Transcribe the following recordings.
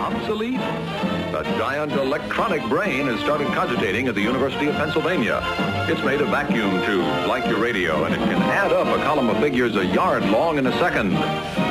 obsolete? A giant electronic brain has started cogitating at the University of Pennsylvania. It's made of vacuum tubes like your radio, and it can add up a column of figures a yard long in a second.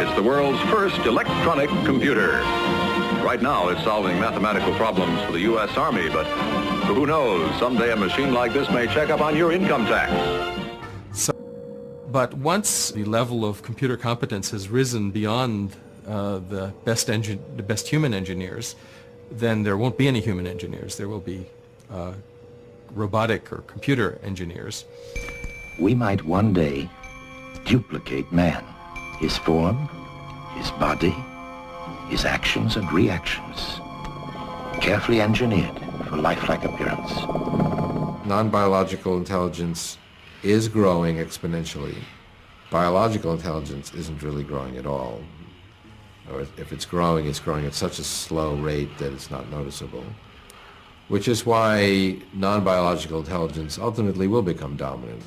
It's the world's first electronic computer. Right now, it's solving mathematical problems for the U.S. Army, but who knows? Someday a machine like this may check up on your income tax. But once the level of computer competence has risen beyond the best human engineers, then there won't be any human engineers. There will be robotic or computer engineers. We might one day duplicate man, his form, his body, his actions and reactions, carefully engineered for lifelike appearance. Non-biological intelligence is growing exponentially. Biological intelligence isn't really growing at all. Or if it's growing at such a slow rate that it's not noticeable, which is why non-biological intelligence ultimately will become dominant.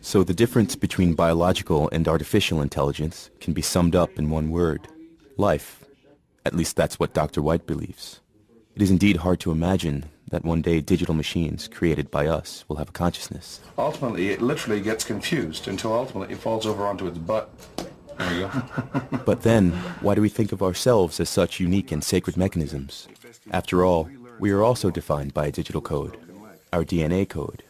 So the difference between biological and artificial intelligence can be summed up in one word: life. At least that's what Dr. White believes. It is indeed hard to imagine that one day digital machines created by us will have a consciousness. Ultimately, it literally gets confused until ultimately it falls over onto its butt. There you go. But then, why do we think of ourselves as such unique and sacred mechanisms? After all, we are also defined by a digital code, our DNA code.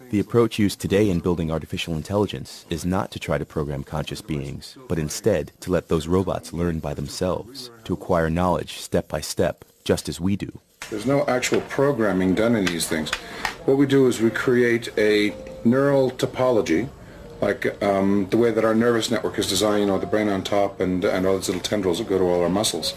The approach used today in building artificial intelligence is not to try to program conscious beings, but instead to let those robots learn by themselves, to acquire knowledge step by step, just as we do. There's no actual programming done in these things. What we do is we create a neural topology, like the way that our nervous network is designed, you know, the brain on top and all those little tendrils that go to all our muscles.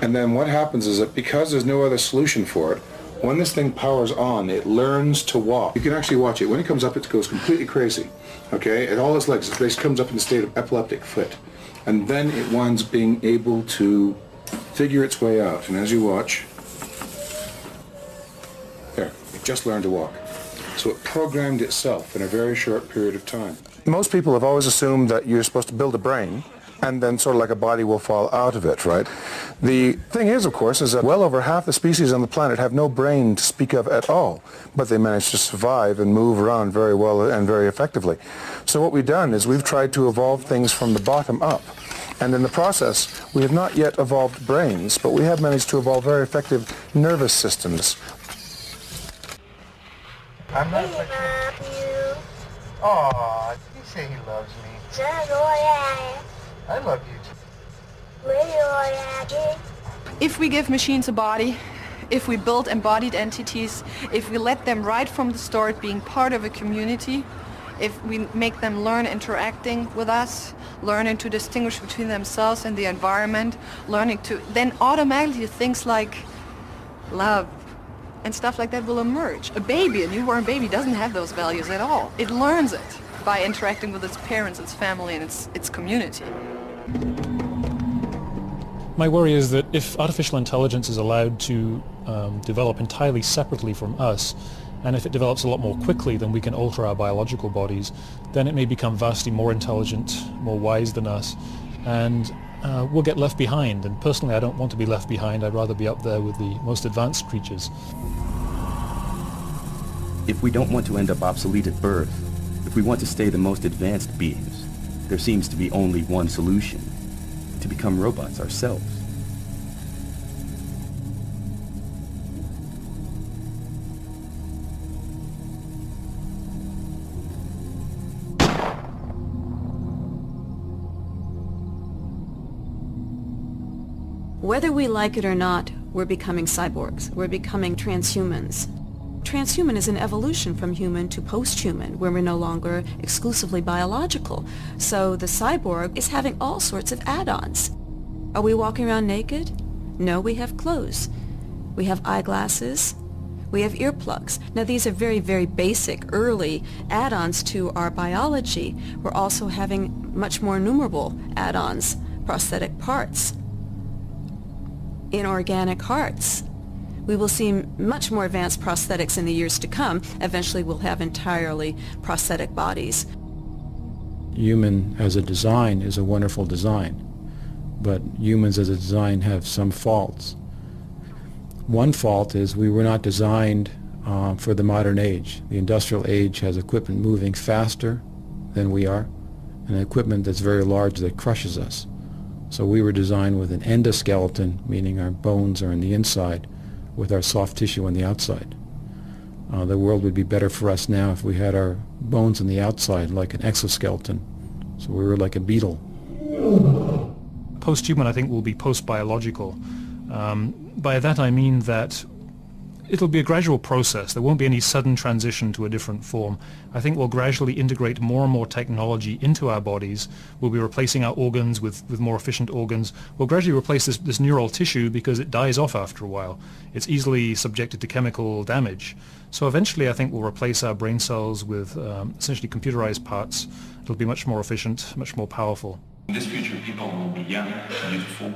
And then what happens is that because there's no other solution for it, when this thing powers on, it learns to walk. You can actually watch it. When it comes up, it goes completely crazy. Okay? And all its legs, it basically comes up in a state of epileptic fit. And then it winds being able to figure its way out. And as you watch, there, it just learned to walk. So it programmed itself in a very short period of time. Most people have always assumed that you're supposed to build a brain and then sort of like a body will fall out of it, right? The thing is, of course, is that well over half the species on the planet have no brain to speak of at all, but they manage to survive and move around very well and very effectively. So what we've done is we've tried to evolve things from the bottom up. And in the process, we have not yet evolved brains, but we have managed to evolve very effective nervous systems. I'm not love you. Aw, did he say he loves me? I love you too. If we give machines a body, if we build embodied entities, if we let them right from the start being part of a community, if we make them learn interacting with us, learning to distinguish between themselves and the environment, learning to, then automatically things like love and stuff like that will emerge. A baby, a newborn baby, doesn't have those values at all. It learns it by interacting with its parents, its family, and its community. My worry is that if artificial intelligence is allowed to develop entirely separately from us, and if it develops a lot more quickly than we can alter our biological bodies, then it may become vastly more intelligent, more wise than us, and we'll get left behind. And personally, I don't want to be left behind. I'd rather be up there with the most advanced creatures. If we don't want to end up obsolete at birth, if we want to stay the most advanced beings, there seems to be only one solution: to become robots ourselves. Whether we like it or not, we're becoming cyborgs. We're becoming transhumans. Transhuman is an evolution from human to post-human, where we're no longer exclusively biological. So the cyborg is having all sorts of add-ons. Are we walking around naked? No, we have clothes. We have eyeglasses. We have earplugs. Now these are very, very basic, early add-ons to our biology. We're also having much more innumerable add-ons, prosthetic parts, inorganic hearts. We will see much more advanced prosthetics in the years to come. Eventually we'll have entirely prosthetic bodies. human as a design is a wonderful design, but humans as a design have some faults. One fault is we were not designed for the modern age. The industrial age has equipment moving faster than we are, and equipment that's very large that crushes us. So we were designed with an endoskeleton, meaning our bones are on the inside, with our soft tissue on the outside. The world would be better for us now if we had our bones on the outside like an exoskeleton. So we were like a beetle. Post-human, I think, will be post-biological. By that I mean that it'll be a gradual process. There won't be any sudden transition to a different form. I think we'll gradually integrate more and more technology into our bodies. We'll be replacing our organs with more efficient organs. We'll gradually replace this neural tissue because it dies off after a while. It's easily subjected to chemical damage. So eventually I think we'll replace our brain cells with essentially computerized parts. It'll be much more efficient, much more powerful. In this future, people will be young, beautiful.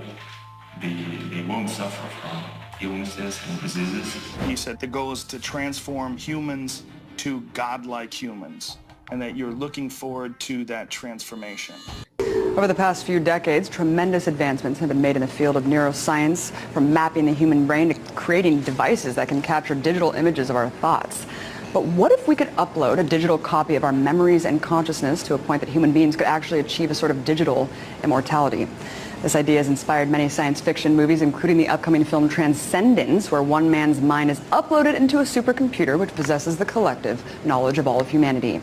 They won't suffer from illnesses and diseases. He said the goal is to transform humans to godlike humans, and that you're looking forward to that transformation. Over the past few decades, tremendous advancements have been made in the field of neuroscience, from mapping the human brain to creating devices that can capture digital images of our thoughts. But what if we could upload a digital copy of our memories and consciousness to a point that human beings could actually achieve a sort of digital immortality? This idea has inspired many science fiction movies, including the upcoming film Transcendence, where one man's mind is uploaded into a supercomputer which possesses the collective knowledge of all of humanity.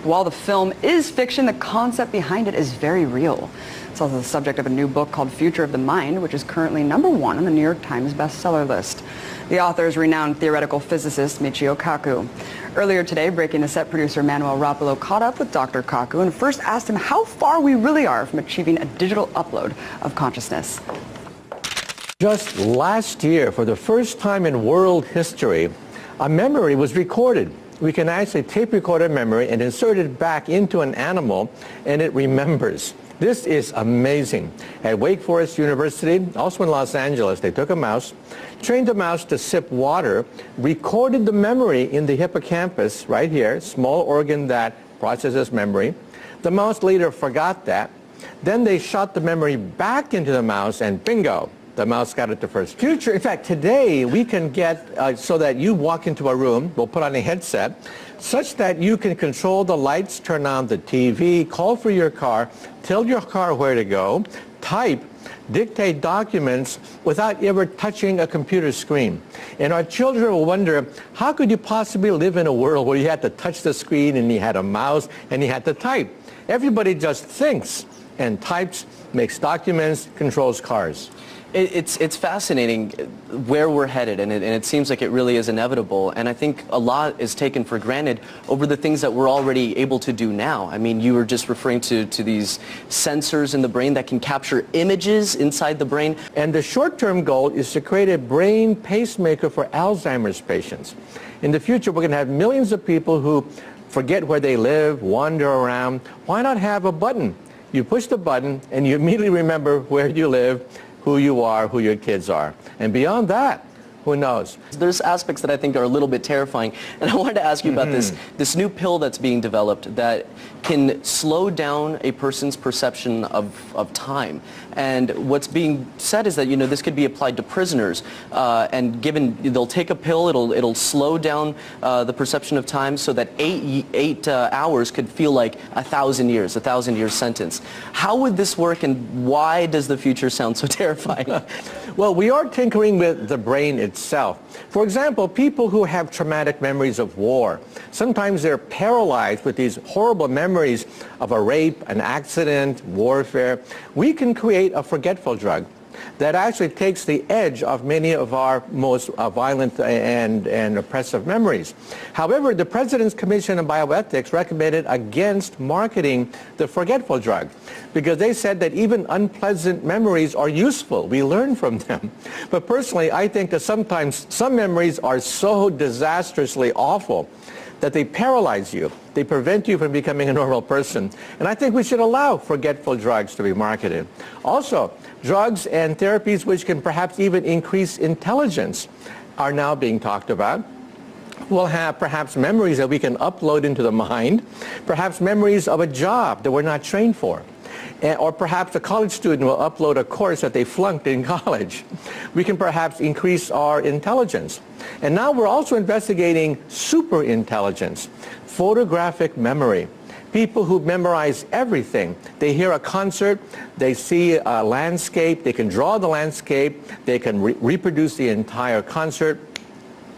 While the film is fiction, the concept behind it is very real. It's also the subject of a new book called Future of the Mind, which is currently #1 on the New York Times bestseller list. The author is renowned theoretical physicist Michio Kaku. Earlier today, Breaking the Set producer Manuel Rapolo caught up with Dr. Kaku and first asked him how far we really are from achieving a digital upload of consciousness. Just last year, for the first time in world history, a memory was recorded. We can actually tape record a memory and insert it back into an animal, and it remembers. This is amazing. At Wake Forest University, also in Los Angeles, they took a mouse, trained the mouse to sip water, recorded the memory in the hippocampus right here, small organ that processes memory. The mouse later forgot that. Then they shot the memory back into the mouse, and bingo, the mouse got it the first. Future, in fact, today we can get so that you walk into a room, we'll put on a headset, such that you can control the lights, turn on the TV, call for your car, tell your car where to go, type, dictate documents without ever touching a computer screen. And our children will wonder, how could you possibly live in a world where you had to touch the screen and you had a mouse and you had to type? Everybody just thinks and types, makes documents, controls cars. It's fascinating where we're headed, and it seems like it really is inevitable. And I think a lot is taken for granted over the things that we're already able to do now. I mean, you were just referring to these sensors in the brain that can capture images inside the brain. And the short-term goal is to create a brain pacemaker for Alzheimer's patients. In the future, we're going to have millions of people who forget where they live, wander around. Why not have a button? You push the button, and you immediately remember where you live, who you are, who your kids are. And beyond that, who knows? There's aspects that I think are a little bit terrifying. And I wanted to ask you about this new pill that's being developed that can slow down a person's perception of time. And what's being said is that, you know, this could be applied to prisoners. And given they'll take a pill, it'll slow down the perception of time so that eight hours could feel like 1,000 years, a 1,000-year sentence. How would this work, and why does the future sound so terrifying? Well, we are tinkering with the brain itself. For example, people who have traumatic memories of war, sometimes they're paralyzed with these horrible memories of a rape, an accident, warfare. We can create a forgetful drug that actually takes the edge off many of our most violent and oppressive memories. However, the President's Commission on Bioethics recommended against marketing the forgetful drug because they said that even unpleasant memories are useful. We learn from them. But personally, I think that sometimes some memories are so disastrously awful that they paralyze you. They prevent you from becoming a normal person. And I think we should allow forgetful drugs to be marketed. Also, drugs and therapies which can perhaps even increase intelligence are now being talked about. We'll have perhaps memories that we can upload into the mind, perhaps memories of a job that we're not trained for. Or perhaps a college student will upload a course that they flunked in college. We can perhaps increase our intelligence. And now we're also investigating super intelligence, photographic memory. People who memorize everything. They hear a concert, they see a landscape, they can draw the landscape, they can reproduce the entire concert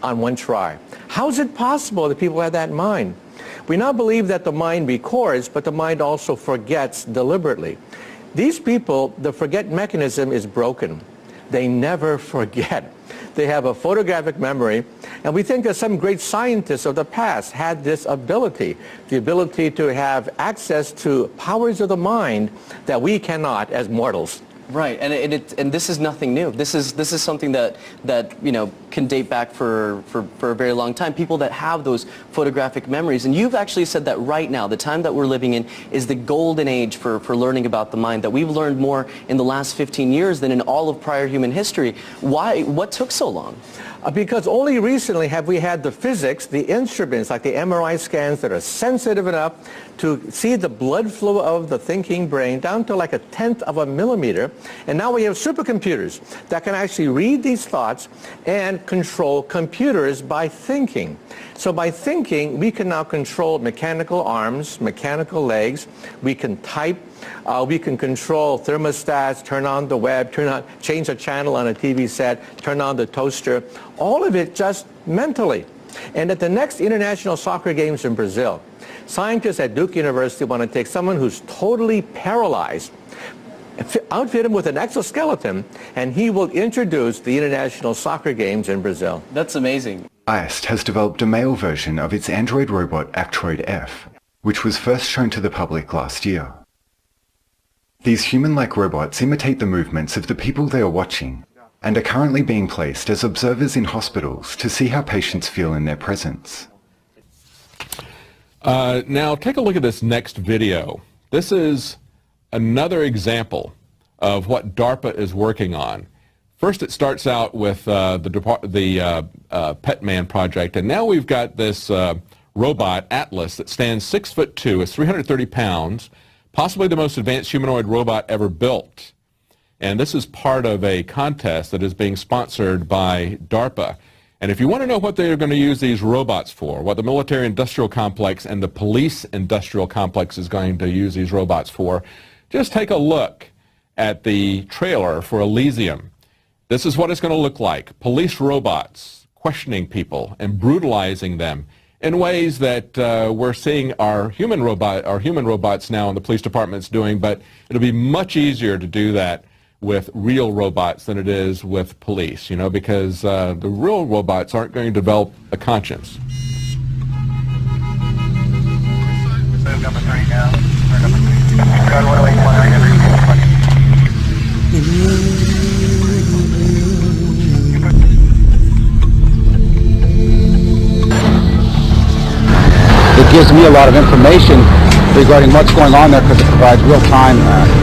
on one try. How is it possible that people have that mind? We now believe that the mind records, but the mind also forgets deliberately. These people, the forget mechanism is broken. They never forget. They have a photographic memory, and we think that some great scientists of the past had this ability, the ability to have access to powers of the mind that we cannot as mortals. Right, and this is nothing new. This is something that you know can date back for a very long time. People that have those photographic memories, and you've actually said that right now, the time that we're living in is the golden age for learning about the mind. That we've learned more in the last 15 years than in all of prior human history. Why? What took so long? Because only recently have we had the physics, the instruments like the MRI scans that are sensitive enough to see the blood flow of the thinking brain down to like 1/10 of a millimeter. And now we have supercomputers that can actually read these thoughts and control computers by thinking. So by thinking, we can now control mechanical arms, mechanical legs. We can type. We can control thermostats, turn on the web, change the channel on a TV set, turn on the toaster. All of it just mentally. And at the next International Soccer Games in Brazil, scientists at Duke University want to take someone who's totally paralyzed, outfit him with an exoskeleton, and he will introduce the International Soccer Games in Brazil. That's amazing. ICE has developed a male version of its android robot Actroid F, which was first shown to the public last year. These human-like robots imitate the movements of the people they are watching and are currently being placed as observers in hospitals to see how patients feel in their presence. Now take a look at this next video. This is another example of what DARPA is working on. First it starts out with the Petman project, and now we've got this robot, Atlas, that stands 6'2", is 330 pounds, possibly the most advanced humanoid robot ever built. And this is part of a contest that is being sponsored by DARPA. And if you want to know what they're going to use these robots for, what the military industrial complex and the police industrial complex is going to use these robots for, just take a look at the trailer for Elysium. This is what it's going to look like. Police robots questioning people and brutalizing them in ways that we're seeing our human robots now in the police departments doing, but it'll be much easier to do that with real robots than it is with police, you know, because the real robots aren't going to develop a conscience. It gives me a lot of information regarding what's going on there because it provides real-time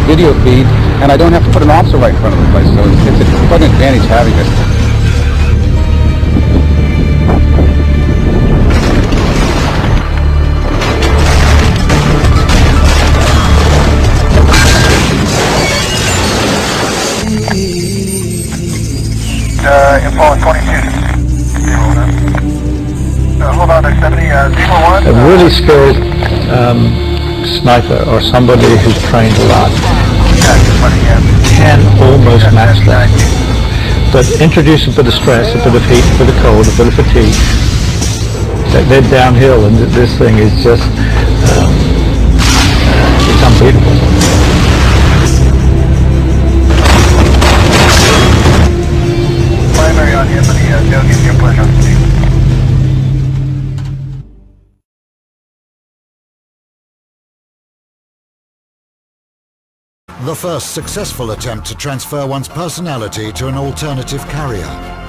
video feed, and I don't have to put an officer right in front of the place, so it's quite an advantage having it. Info 22. Hold on, there's 70, 01. A really skilled sniper or somebody who's trained a lot can almost match that. But introduce a bit of stress, a bit of heat, a bit of cold, a bit of fatigue. They're downhill, and this thing is just it's unbeatable. Primary on him, but he'll give you a push on speed. The first successful attempt to transfer one's personality to an alternative carrier.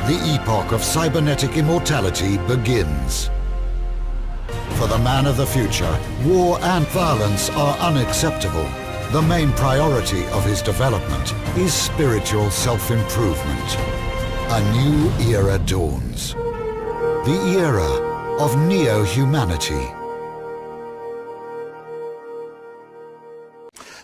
The epoch of cybernetic immortality begins. For the man of the future, war and violence are unacceptable. The main priority of his development is spiritual self-improvement. A new era dawns. The era of neo-humanity.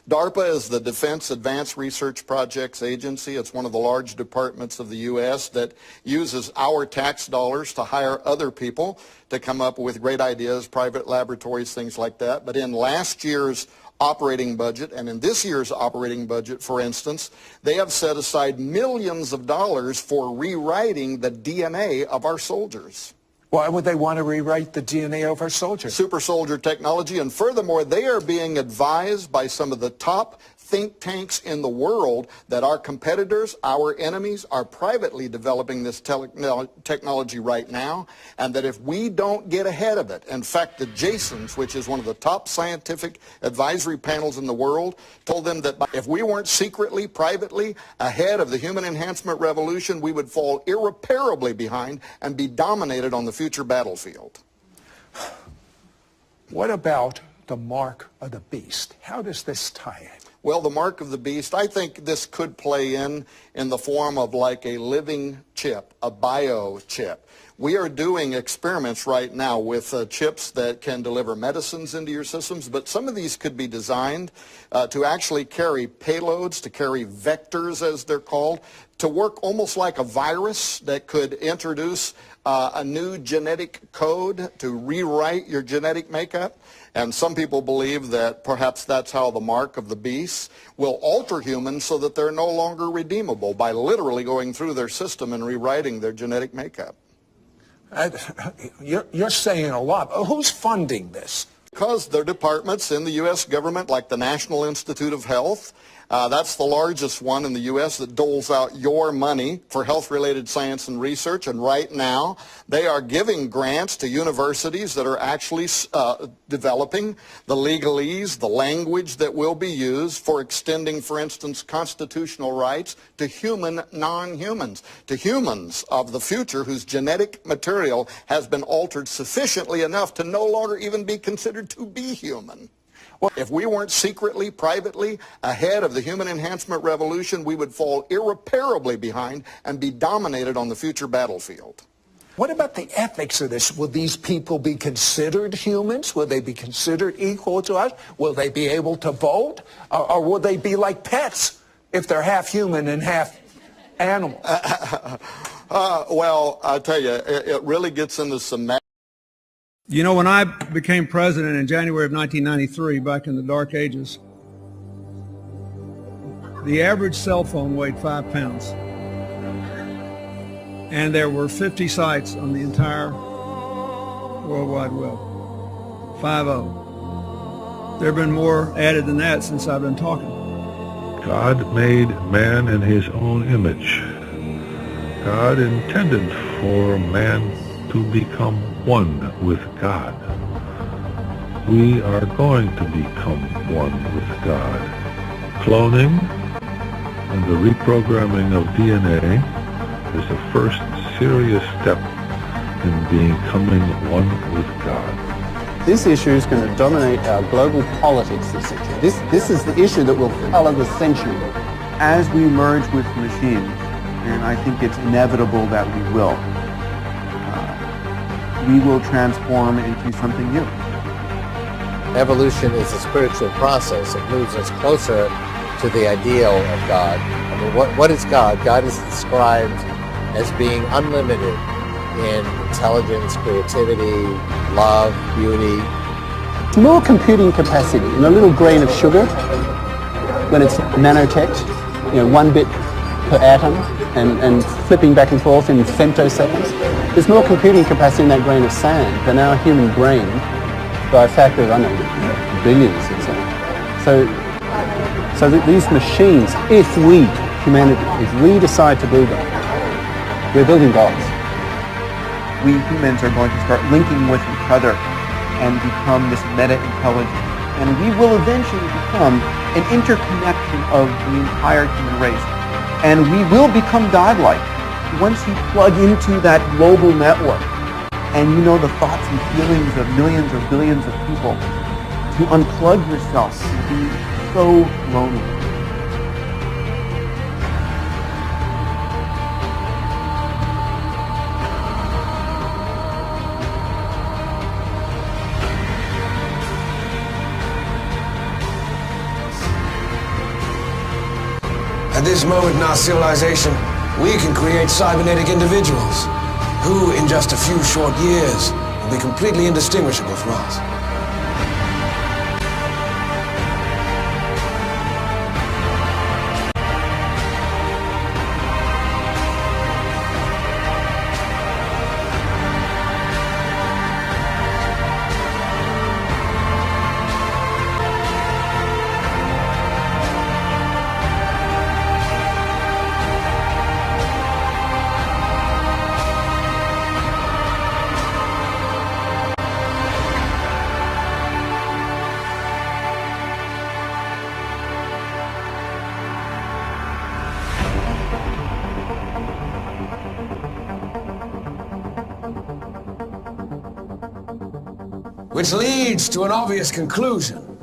DARPA is the Defense Advanced Research Projects Agency. It's one of the large departments of the U.S. that uses our tax dollars to hire other people to come up with great ideas, private laboratories, things like that. But in last year's operating budget and in this year's operating budget, for instance, they have set aside millions of dollars for rewriting the DNA of our soldiers. Why would they want to rewrite the DNA of our soldiers? Super soldier technology, and furthermore, they are being advised by some of the top think tanks in the world that our competitors, our enemies, are privately developing this technology right now, and that if we don't get ahead of it, in fact, the Jasons, which is one of the top scientific advisory panels in the world, told them that if we weren't secretly, privately ahead of the human enhancement revolution, we would fall irreparably behind and be dominated on the future battlefield. What about the mark of the beast? How does this tie in? Well, the mark of the beast, I think this could play in the form of like a living chip, a biochip. We are doing experiments right now with chips that can deliver medicines into your systems, but some of these could be designed to actually carry payloads, to carry vectors, as they're called, to work almost like a virus that could introduce a new genetic code to rewrite your genetic makeup. And some people believe that perhaps that's how the mark of the beast will alter humans so that they're no longer redeemable by literally going through their system and rewriting their genetic makeup. You're saying a lot. Who's funding this? Because there are departments in the U.S. government like the National Institute of Health. That's the largest one in the U.S. that doles out your money for health-related science and research. And right now, they are giving grants to universities that are actually developing the legalese, the language that will be used for extending, for instance, constitutional rights to human non-humans, to humans of the future whose genetic material has been altered sufficiently enough to no longer even be considered to be human. If we weren't secretly, privately ahead of the human enhancement revolution, we would fall irreparably behind and be dominated on the future battlefield. What about the ethics of this? Will these people be considered humans? Will they be considered equal to us? Will they be able to vote? Or will they be like pets if they're half human and half animal? Well, I'll tell you, it really gets into some... You know, when I became president in January of 1993, back in the dark ages, the average cell phone weighed 5 pounds. And there were 50 sites on the entire World Wide Web. 50. There have been more added than that since I've been talking. God made man in his own image. God intended for man to become one with God. We are going to become one with God. Cloning and the reprogramming of DNA is the first serious step in becoming one with God. This issue is going to dominate our global politics this century. This is the issue that will color the century. As we merge with machines, and I think it's inevitable that we will transform into something new. Evolution is a spiritual process. It moves us closer to the ideal of God. I mean, what is God? God is described as being unlimited in intelligence, creativity, love, beauty. More computing capacity in a little grain of sugar when it's nanotech, 1 bit per atom and flipping back and forth in femtoseconds. There's more computing capacity in that grain of sand than our human brain by a factor of, I don't know, billions or so. So that these machines, if we decide to build them, we're building gods. We humans are going to start linking with each other and become this meta-intelligence. And we will eventually become an interconnection of the entire human race. And we will become godlike. Once you plug into that global network and you know the thoughts and feelings of millions or billions of people, to unplug yourself would be so lonely. At this moment in our civilization, we can create cybernetic individuals who, in just a few short years, will be completely indistinguishable from us. Which leads to an obvious conclusion.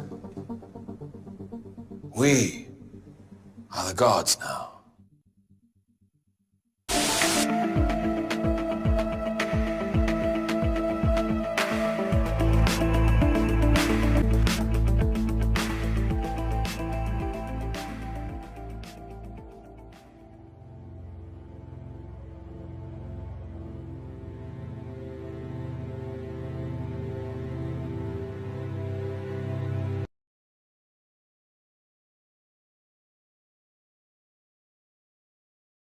We are the gods now.